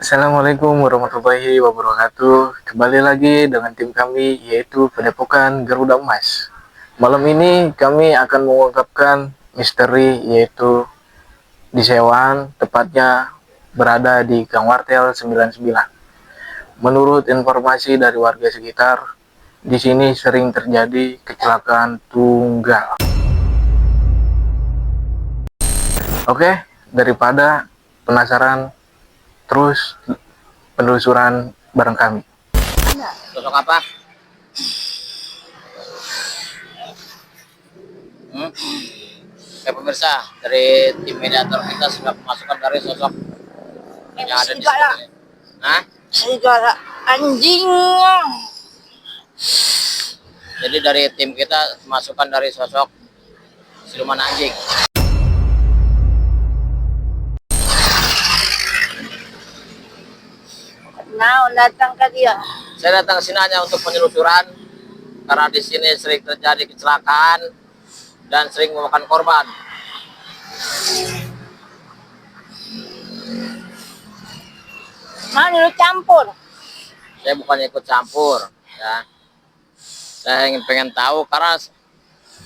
Assalamualaikum warahmatullahi wabarakatuh. Kembali lagi dengan tim kami, yaitu Padepokan Garuda Emas. Malam ini kami akan mengungkapkan misteri, yaitu di Sewan, tepatnya berada di Gang Wartel 99. Menurut informasi dari warga sekitar, di sini sering terjadi kecelakaan tunggal. Oke, daripada penasaran, terus penelusuran bareng kami. Sosok apa? Pemirsa, dari tim mediator kita sudah memasukkan dari sosok yang ada di sini. Hah? Segala anjing. Jadi dari tim kita masukkan dari sosok siluman anjing. Nah, datang ke dia. Saya datang ke sini hanya untuk penelusuran karena di sini sering terjadi kecelakaan dan sering memakan korban. Mana lu campur? Saya bukannya ikut campur, ya. Saya pengen tahu karena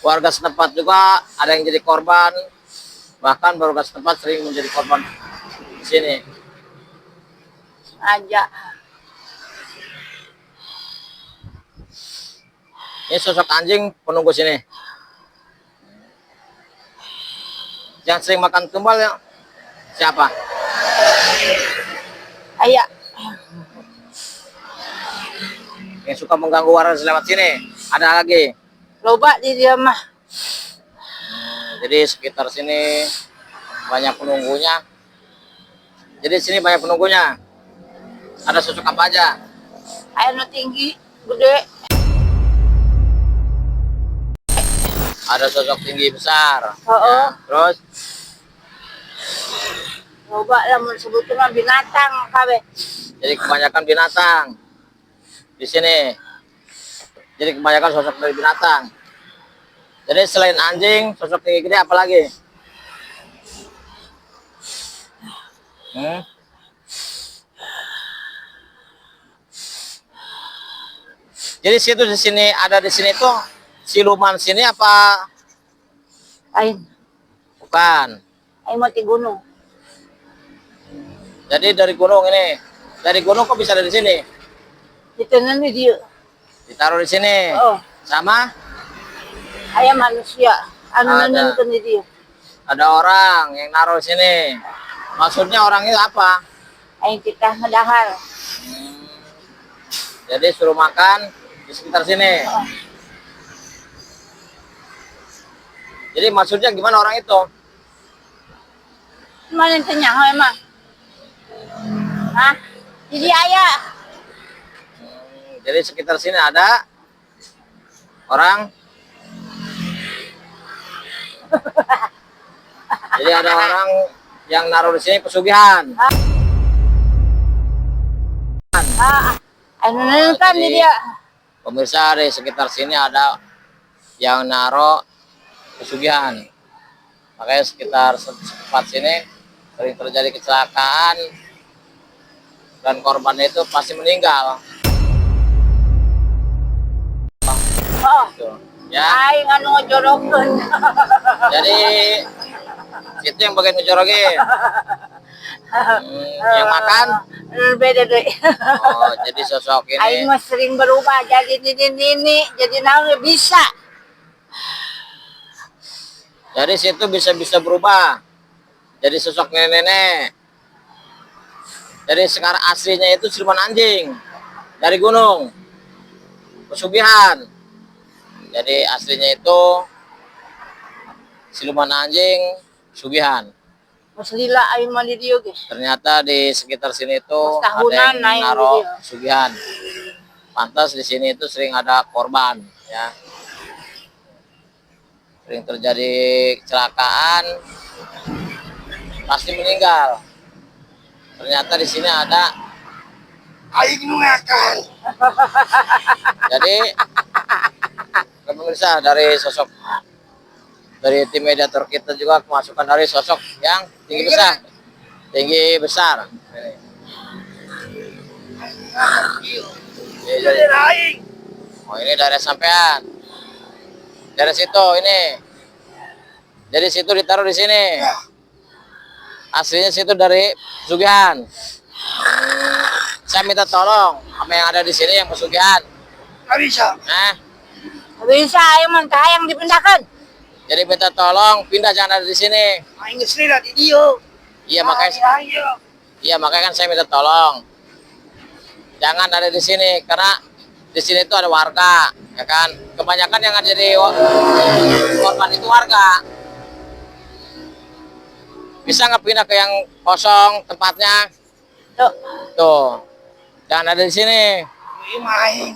warga setempat juga ada yang jadi korban, bahkan warga setempat sering menjadi korban di sini. Aja. Ini sosok anjing penunggu sini. Yang sering makan tumbal ya siapa? Ayah. Yang suka mengganggu warga lewat sini. Ada lagi. Loba di dia mah. Jadi sekitar sini banyak penunggunya. Jadi sini banyak penunggunya. Ada sosok apa aja? Ayah nu tinggi, gede. Ada sosok tinggi besar. Oh. Terus Loba lamun sebutna binatang kabeh. jadi kebanyakan binatang di sini. Jadi kebanyakan sosok dari binatang. Jadi selain anjing, sosok tinggi gede apa lagi? Jadi situ di sini ada di sini tuh siluman sini apa? Ain, Bukan. ain mau ti gunung. Jadi dari gunung ini. Dari gunung kok bisa ada di sini? Ditenan di dia. Ditaruh di sini. Oh, Sama ayah manusia. Anu Ada. nanun di dia. ada orang yang naruh di sini. Maksudnya orang itu apa? Ain kita ngedahar. Jadi suruh makan di sekitar sini. Oh. Jadi maksudnya gimana orang itu? Mana yang tenyaho emang? Hah? Jadi ayah. Jadi sekitar sini ada orang. Jadi ada orang yang naruh di sini pesugihan. Anu nanun kan di Jadi dia. pemirsa di sekitar sini ada yang naruh pesugihan. Makanya sekitar tempat sini sering terjadi kecelakaan dan korbannya itu pasti meninggal. Oh, Gitu. Ya, aing anu ngejorokeun. jadi itu yang bagian ngejorokin. Yang makan? Beda deh. Oh, jadi sosok Aing ini. mah sering berubah jadi ini, jadi naon bisa. Jadi situ bisa berubah. Jadi sosok nenek-nenek. Jadi sekarang aslinya itu siluman anjing dari gunung pesugihan. Jadi aslinya itu siluman anjing pesugihan. Maslila aing mah di dieu ge. Ternyata di sekitar sini itu Pas ada tahunan yang naik naruh dia. pesugihan. Pantas di sini itu sering ada korban, ya. Sering terjadi kecelakaan, pasti meninggal. Ternyata di sini ada Aing ngakal. Jadi pemirsa dari sosok dari tim mediator kita juga kemasukan dari sosok yang tinggi besar. Ini. Oh ini daerah sampean. Dari situ ini. Jadi situ ditaruh di sini. Aslinya situ dari pesugihan. Saya minta tolong sama yang ada di sini yang pesugihan. Nggak bisa. Nah, Bisa, emang yang dipindahkan. jadi minta tolong pindah, jangan ada di sini. Aing geus lila di dieu. Iya makanya, iya makanya kan saya minta tolong. Jangan ada di sini karena di sini itu ada warga, ya kan. Kebanyakan yang ada di korban itu warga. Bisa nggak pindah ke yang kosong tempatnya? Tuh. Tuh, jangan ada di sini. Ieu mah aing.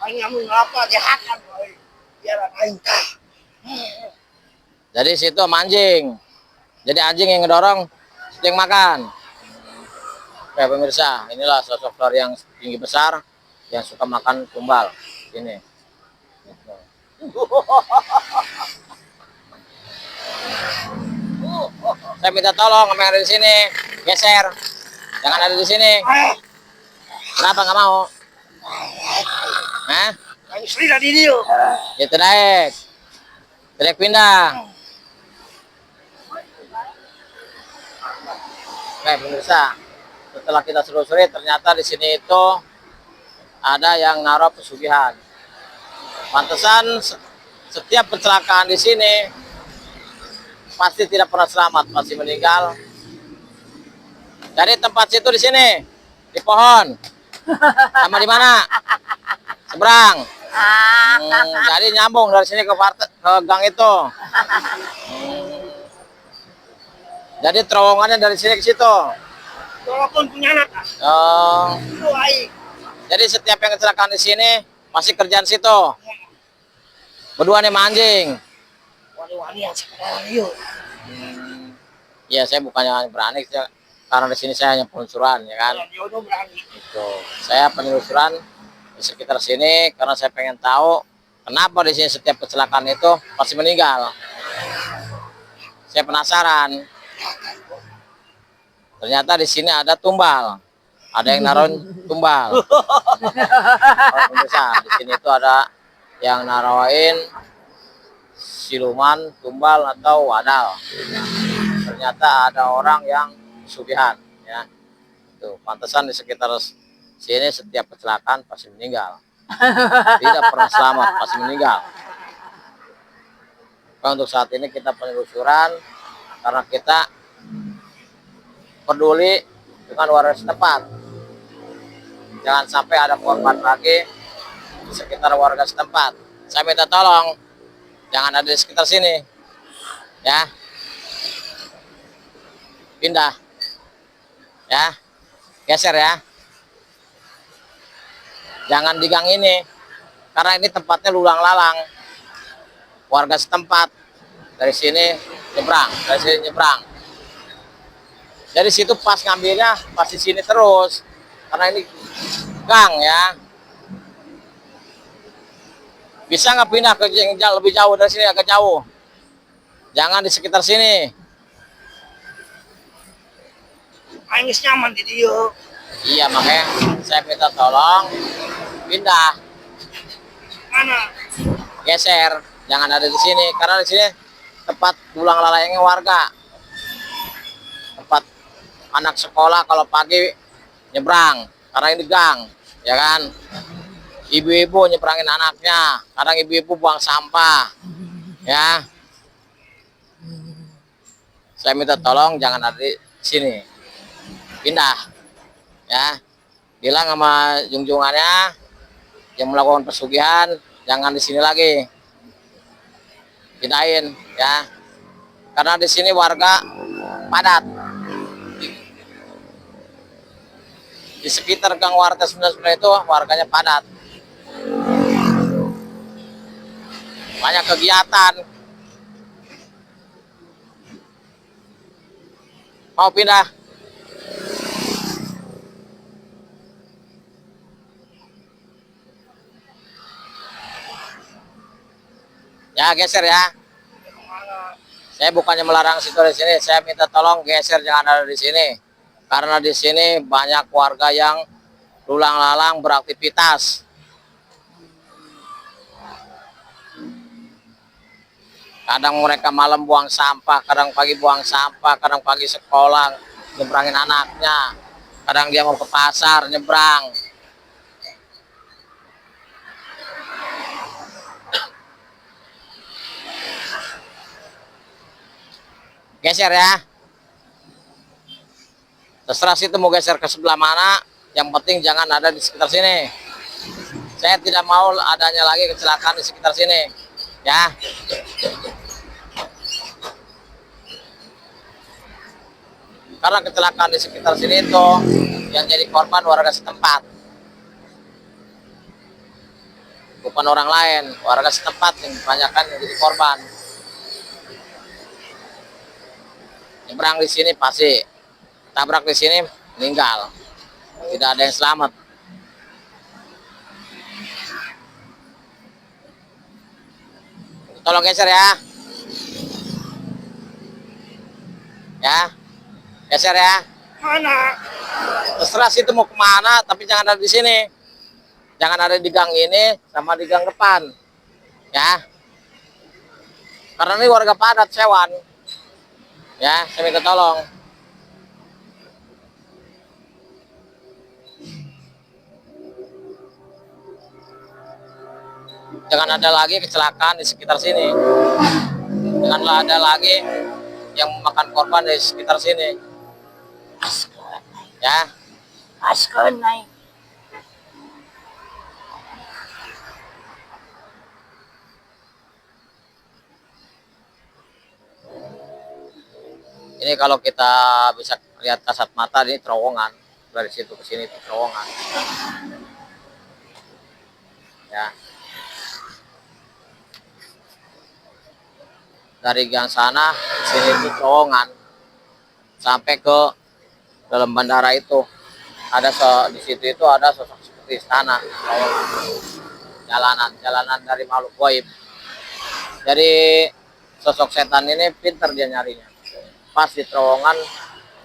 Aing ngamun apa jahatan boy. Biar aing tah. Jadi situ mancing. Jadi anjing yang ngedorong, situ yang makan. Oke pemirsa, inilah sosok ular yang tinggi besar yang suka makan tumbal. Ini. Saya minta tolong sama yang ada di sini, geser. Jangan ada di sini. Kenapa nggak mau? Hah? Aing geus lila di dieu. Itu naik. Trek pindah. Oke pemirsa, setelah kita selusuri ternyata di sini itu ada yang naruh pesugihan. Pantesan setiap kecelakaan di sini pasti tidak pernah selamat, pasti meninggal. Jadi tempat situ di sini, di pohon, sama di mana? Seberang. Jadi nyambung dari sini ke gang itu. Jadi terowongannya dari sini ke situ. Walaupun punya anak. Itu aing. Jadi setiap yang kecelakaan di sini pasti kerjaan situ. Berdua nih mancing. Wali-wali yang sekarang dieu. Ya saya bukannya berani karena di sini saya hanya penelusuran ya kan. Dia udah berani. Itu saya penelusuran di sekitar sini karena saya pengen tahu kenapa di sini setiap kecelakaan itu pasti meninggal. Saya penasaran. Ternyata di sini ada tumbal. Ada yang naruh tumbal. Oh, pemirsa, di sini itu ada yang naruhin siluman, tumbal atau wadal. Ternyata ada orang yang pesugihan ya. Tuh, pantesan di sekitar sini setiap kecelakaan pasti meninggal. Tidak pernah selamat, pasti meninggal. Nah, untuk saat ini kita penelusuran karena kita peduli dengan warga setempat. Jangan sampai ada korban lagi di sekitar warga setempat. Saya minta tolong jangan ada di sekitar sini. Ya. Pindah. Ya. Geser ya. Jangan di gang ini. Karena ini tempatnya lulang lalang. Warga setempat dari sini nyebrang, dari sini nyebrang. Jadi situ pas ngambilnya pas di sini terus. Karena ini gang ya. Bisa nggak pindah ke yang lebih jauh dari sini, agak jauh. Jangan di sekitar sini. Aing geus nyaman di dieu. Iya makanya saya minta tolong pindah, Mana? geser, jangan ada di sini karena di sini tempat pulang lalayangnya warga, tempat anak sekolah kalau pagi nyebrang karena ini gang, ya kan? Ibu-ibu nyebrangin anaknya, kadang ibu-ibu buang sampah, ya. Saya minta tolong jangan ada di sini, pindah, ya. Bilang sama junjungannya yang melakukan pesugihan jangan di sini lagi, pindahin, ya. Karena di sini warga padat. Di sekitar Gang Warta 99 itu warganya padat. Banyak kegiatan. Mau pindah? Ya geser ya. Saya bukannya melarang situ di sini, saya minta tolong geser jangan ada di sini. Karena di sini banyak warga yang lulang lalang beraktivitas. Kadang mereka malam buang sampah, kadang pagi buang sampah, kadang pagi sekolah nyebrangin anaknya, kadang dia mau ke pasar nyebrang. Geser ya. Terserah situ mau geser ke sebelah mana, yang penting jangan ada di sekitar sini. Saya tidak mau adanya lagi kecelakaan di sekitar sini, ya. Karena kecelakaan di sekitar sini itu yang jadi korban warga setempat, bukan orang lain. Warga setempat yang kebanyakan yang jadi korban. Nyebrang di sini pasti, tabrak di sini meninggal, tidak ada yang selamat. Tolong geser ya, geser ya. Mana? Terserah situ mau kemana, tapi jangan ada di sini, jangan ada di gang ini sama di gang depan, ya. Karena ini warga padat sewan, ya. Saya minta tolong. Jangan ada lagi kecelakaan di sekitar sini. Janganlah ada lagi yang memakan korban di sekitar sini. Ya. Askon naik. Ini kalau kita bisa lihat kasat mata, ini terowongan. Dari situ ke sini itu terowongan. Ya. Dari gang sana ke sini itu terowongan. Sampai ke dalam bandara itu. Ada di situ itu ada sosok seperti istana, jalanan dari makhluk gaib. Jadi sosok setan ini pintar dia nyarinya. Pas di terowongan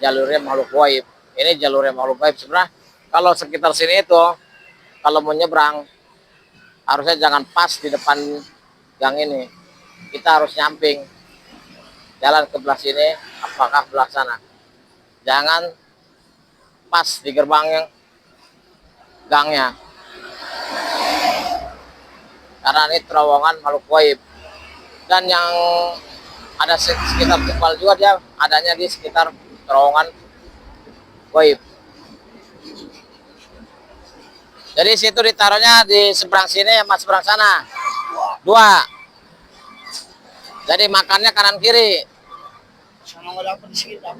jalurnya makhluk gaib. Ini jalurnya makhluk gaib. Sebenarnya kalau sekitar sini itu kalau mau nyebrang harusnya jangan pas di depan gang ini. Kita harus nyamping jalan ke belah sini, apakah belah sana. Jangan pas di gerbang gangnya, karena ini terowongan makhluk gaib. Dan yang ada sekitar tumpal juga, dia adanya di sekitar terowongan gaib. Jadi situ ditaruhnya di seberang sini sama seberang sana, 2. Jadi makannya kanan kiri. Sana wala pa di sekitar.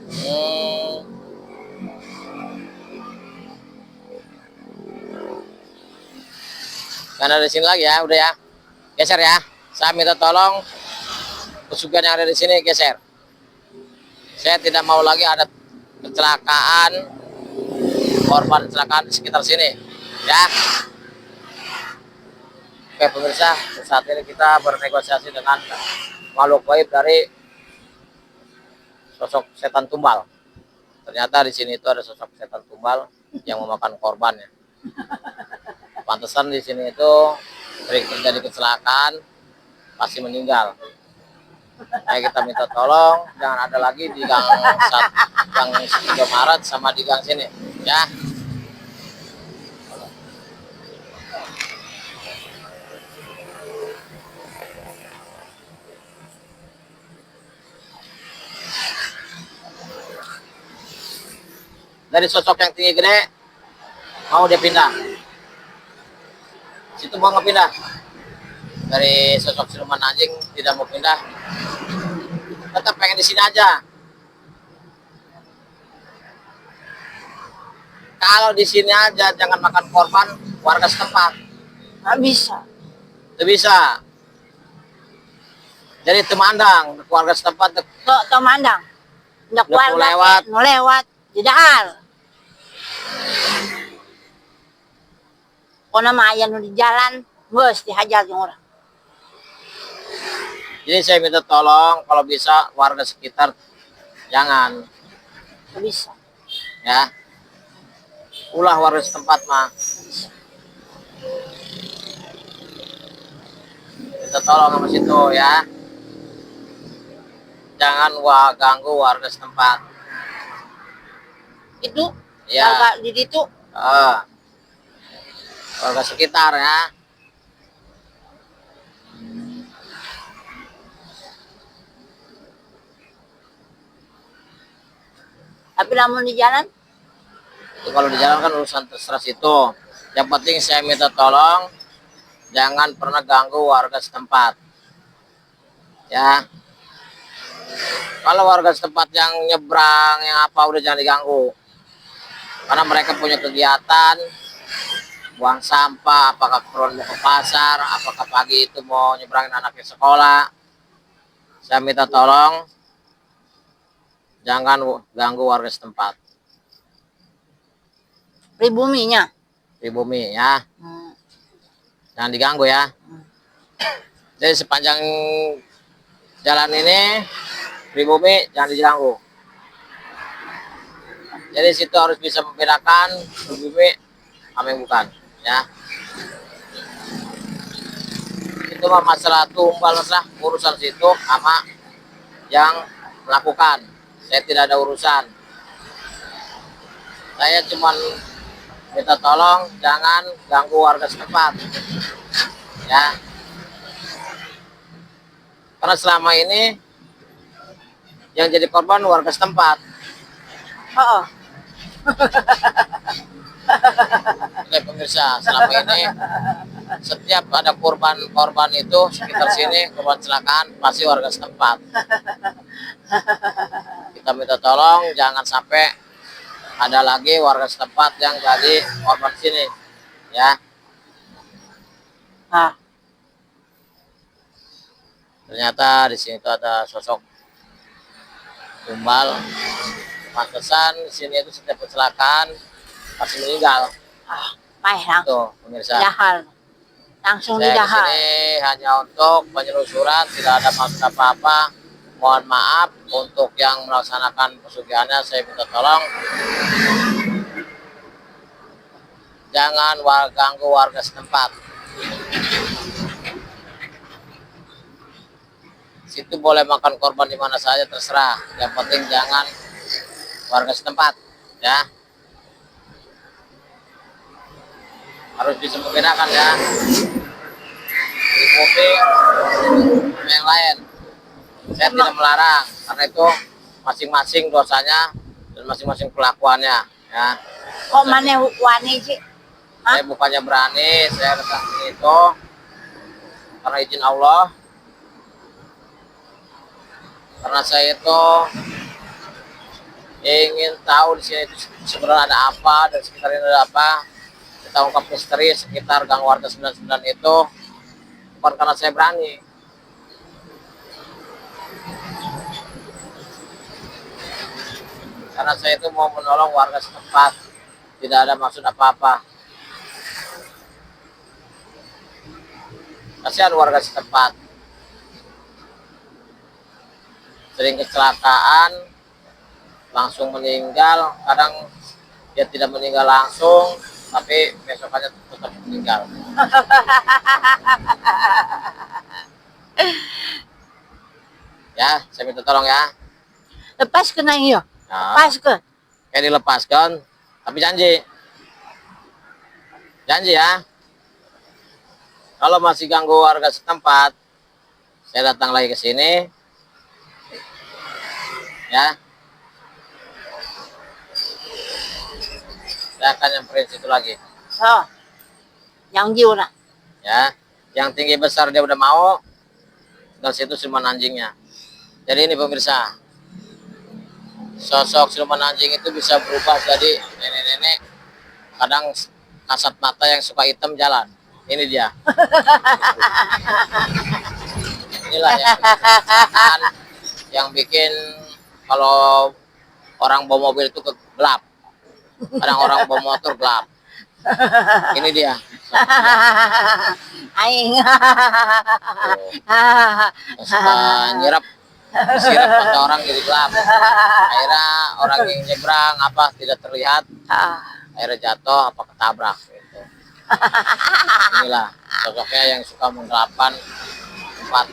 Karena di sini lagi ya, udah ya. Geser ya. Saya minta tolong pesugihan yang ada di sini geser. Saya tidak mau lagi ada kecelakaan, korban kecelakaan di sekitar sini, ya. Oke pemirsa, saat ini kita bernegosiasi dengan makhluk gaib dari sosok setan tumbal. Ternyata di sini itu ada sosok setan tumbal yang memakan korbannya. Pantesan di sini itu sering terjadi kecelakaan, pasti meninggal. Kita minta tolong jangan ada lagi di gang 3 Maret sama di gang sini, ya. Dari sosok yang tinggi gede mau dia pindah. Situ mau nggak pindah. Dari sosok siluman anjing tidak mau pindah. Tetap pengen di sini aja. Kalau di sini aja jangan makan korban warga setempat. Nggak bisa. Tidak bisa. Jadi temandang warga setempat Tuh mandang. Ndak Udah mau lewat. mau lewat. Tidak hal. Kau nama ayah nu di jalan, bos dihajar yang orang. Jadi saya minta tolong kalau bisa warga sekitar jangan, Nggak bisa. ya. ulah warga setempat mah. Kita tolong sama situ ya. Jangan ganggu warga setempat. Itu Ya. warga di situ. Warga sekitar ya. Tapi namun di jalan, Itu kalau di jalan kan urusan terserah situ. Yang penting saya minta tolong jangan pernah ganggu warga setempat. Ya. Kalau warga setempat yang nyebrang, yang apa udah jangan diganggu. Karena mereka punya kegiatan buang sampah, apakah keperluan mau ke pasar, apakah pagi itu mau nyebrangin anaknya sekolah. Saya minta tolong jangan ganggu warga setempat. pribuminya. Pribumi ya. Jangan diganggu ya. Jadi sepanjang jalan ini pribumi jangan diganggu. Jadi situ harus bisa membedakan pribumi sama yang bukan ya. Itu mah masalah tumbal lah urusan situ sama yang melakukan. Saya tidak ada urusan. Saya cuman minta tolong jangan ganggu warga setempat ya. Karena selama ini yang jadi korban warga setempat. Oh, Oke pemirsa, selama ini setiap ada korban itu sekitar sini korban kecelakaan pasti warga setempat. Kita minta tolong jangan sampai ada lagi warga setempat yang jadi korban sini ya. Ternyata di sini tuh ada sosok tumbal. Pantesan di sini itu setiap kecelakaan pasti meninggal. Mai Tuh pemirsa. dahal. Langsung Saya di didahal. sini hanya untuk penelusuran, tidak ada maksud apa-apa. Mohon maaf untuk yang melaksanakan pesugihannya, saya minta tolong jangan ganggu warga setempat. Situ boleh makan korban di mana saja terserah. Yang penting jangan warga setempat, ya. Harus bisa membedakan ya. Di mobil yang lain. Saya tidak melarang karena itu masing-masing dosanya dan masing-masing kelakuannya, ya. Kok mana wani sih? Saya bukannya berani, saya datang sini itu karena izin Allah. Karena saya itu ingin tahu di sini itu sebenarnya ada apa dan sekitar ini ada apa. Kita ungkap misteri sekitar Gang Warga 99 itu bukan karena saya berani. Karena saya itu mau menolong warga setempat, tidak ada maksud apa-apa. Kasihan warga setempat, sering kecelakaan, langsung meninggal. Kadang dia tidak meninggal langsung, tapi besokannya tetap meninggal. Ya, saya minta tolong ya. Lepas kena iya. Nah, Lepas ke. kayak dilepaskan, tapi janji ya. Kalau masih ganggu warga setempat, saya datang lagi ke sini, ya. Saya akan nyamperin situ lagi, Oh. Yang jiu nak. ya. Yang tinggi besar dia udah mau, tinggal situ siluman anjingnya. Jadi ini pemirsa, sosok siluman anjing itu bisa berubah jadi nenek-nenek, kadang kasat mata yang suka hitam jalan. Ini dia. Inilah yang bikin kalau orang bawa mobil itu gelap. Kadang orang bawa motor gelap. Ini dia. Aing. Suka nyirap, disirap mata orang jadi gelap. Akhirnya orang yang nyebrang apa tidak terlihat. akhirnya jatuh apa ketabrak gitu. Inilah sosoknya yang suka menggelapkan tempat.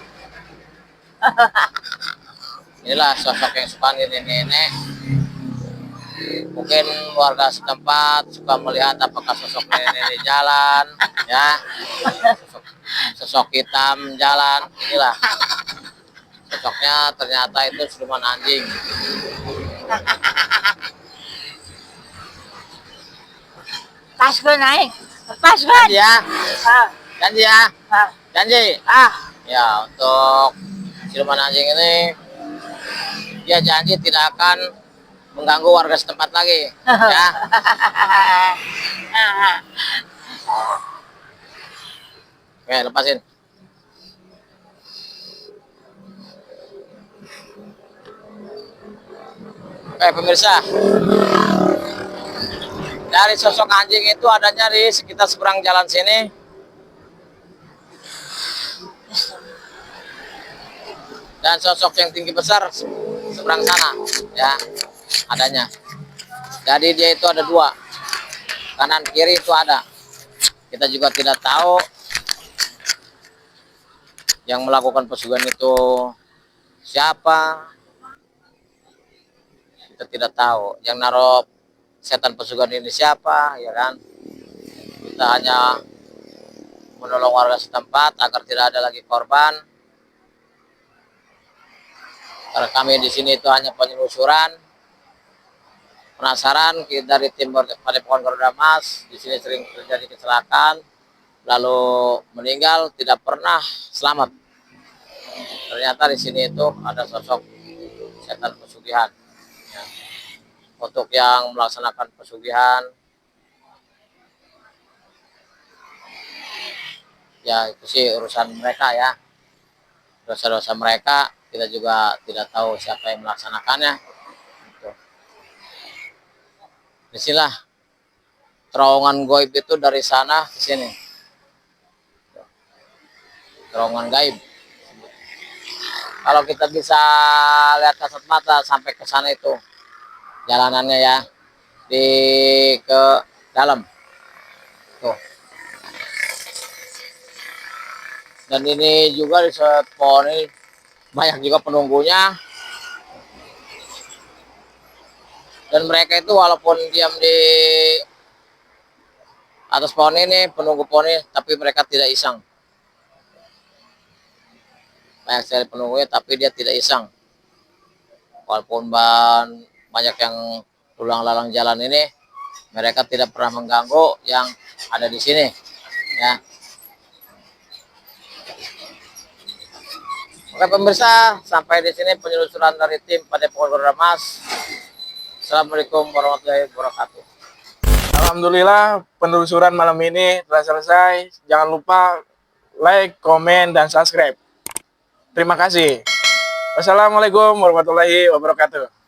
Inilah sosok yang suka nenek-nenek. Mungkin warga setempat suka melihat apakah sosok nenek jalan, ya, sosok hitam jalan. Inilah sosoknya, ternyata itu siluman anjing. Pas gue naik. Pas gue. Janji ya, Ah, janji ya, ah, janji. ah. Ya, untuk siluman anjing ini dia janji tidak akan mengganggu warga setempat lagi, ya. Oke, lepasin. Oke, pemirsa, dari sosok anjing itu adanya di sekitar seberang jalan sini. Dan sosok yang tinggi besar seberang sana, ya, adanya. Jadi dia itu ada dua, kanan kiri itu ada. Kita juga tidak tahu yang melakukan pesugihan itu siapa. Kita tidak tahu yang naruh setan pesugihan ini siapa, ya kan. Kita hanya menolong warga setempat agar tidak ada lagi korban. Karena kami di sini itu hanya penelusuran, penasaran. Kita dari tim Padepokan Garuda Mas, di sini sering terjadi kecelakaan, lalu meninggal, tidak pernah selamat. Ternyata di sini itu ada sosok setan pesugihan. Ya. Untuk yang melaksanakan pesugihan, ya itu sih urusan mereka, ya, dosa-dosa mereka. Kita juga tidak tahu siapa yang melaksanakannya. Gitu. Disinilah terowongan gaib itu, dari sana ke sini. Terowongan gaib. Kalau kita bisa lihat kasat mata sampai ke sana itu jalanannya, ya, di ke dalam. Tuh. Dan ini juga di pohon ini banyak juga penunggunya. Dan mereka itu walaupun diam di atas pohon ini, penunggu pohon ini, tapi mereka tidak iseng. Banyak sekali penunggunya, tapi dia tidak iseng. Walaupun banyak yang tulang lalang jalan ini, mereka tidak pernah mengganggu yang ada di sini, ya. Oke pemirsa, sampai di sini penyelusuran dari tim Padepokan Garuda Mas. Assalamualaikum warahmatullahi wabarakatuh. Alhamdulillah penelusuran malam ini telah selesai. Jangan lupa like, komen, dan subscribe. Terima kasih. Wassalamualaikum warahmatullahi wabarakatuh.